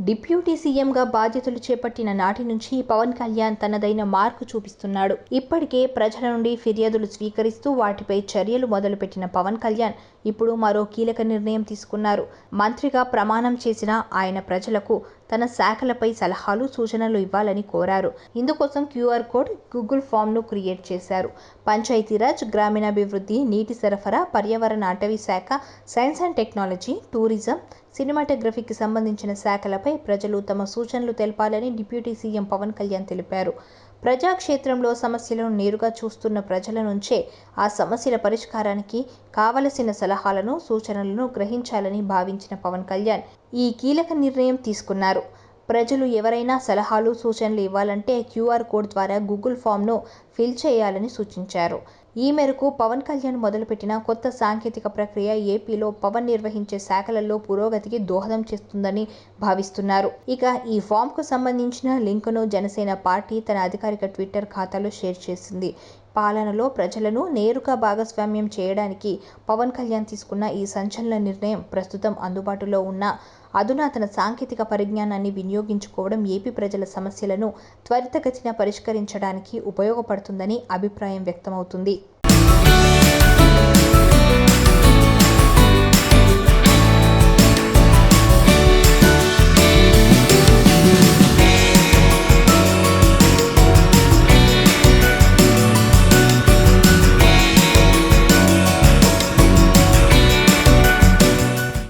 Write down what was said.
Deputy సీఎంగా బాధ్యతలు చేపట్టిన నాటి నుంచి పవన్ కళ్యాణ్ తనదైన మార్కు చూపిస్తున్నాడు. ఇప్పటికే ప్రజల నుండి ఫిర్యాదులు స్వీకరిస్తూ వాటిపై చర్యలు మొదలుపెట్టిన పవన్ కళ్యాణ్ ఇప్పుడు మరో కీలక నిర్ణయం తీసుకున్నారు. మంత్రిగా ప్రమాణం చేసిన ఆయన ప్రజలకు తన శాఖలపై సలహాలు, సూచనలు ఇవ్వాలని కోరారు. ఇందుకోసం క్యూఆర్ కోడ్, గూగుల్ ఫామ్ను క్రియేట్ చేశారు. పంచాయతీరాజ్, గ్రామీణాభివృద్ధి, నీటి సరఫరా, పర్యావరణ, అటవీ శాఖ, సైన్స్ అండ్ టెక్నాలజీ, టూరిజం, సినిమాటోగ్రఫీకి సంబంధించిన శాఖలపై ప్రజలు తమ సూచనలు తెలపాలని డిప్యూటీ సీఎం పవన్ కళ్యాణ్ తెలిపారు. ప్రజాక్షేత్రంలో సమస్యలను నేరుగా చూస్తున్న ప్రజల నుంచే ఆ సమస్యల పరిష్కారానికి కావలసిన సలహాలను, సూచనలను గ్రహించాలని భావించిన పవన్ కళ్యాణ్ ఈ కీలక నిర్ణయం తీసుకున్నారు. ప్రజలు ఎవరైనా సలహాలు, సూచనలు ఇవ్వాలంటే క్యూఆర్ కోడ్ ద్వారా గూగుల్ ఫామ్ను ఫిల్ చేయాలని సూచించారు. ఈ మేరకు పవన్ కళ్యాణ్ మొదలుపెట్టిన కొత్త సాంకేతిక ప్రక్రియ ఏపీలో పవన్ నిర్వహించే శాఖలలో పురోగతికి దోహదం చేస్తుందని భావిస్తున్నారు. ఇక ఈ ఫామ్కు సంబంధించిన లింకును జనసేన పార్టీ తన అధికారిక ట్విట్టర్ ఖాతాలో షేర్ చేసింది. పాలనలో ప్రజలను నేరుగా భాగస్వామ్యం చేయడానికి పవన్ కళ్యాణ్ తీసుకున్న ఈ సంచలన నిర్ణయం ప్రస్తుతం అందుబాటులో ఉన్న అధునాతన సాంకేతిక పరిజ్ఞానాన్ని వినియోగించుకోవడం ఏపీ ప్రజల సమస్యలను త్వరితగతిన పరిష్కరించడానికి ఉపయోగపడుతుందని అభిప్రాయం వ్యక్తమవుతుంది.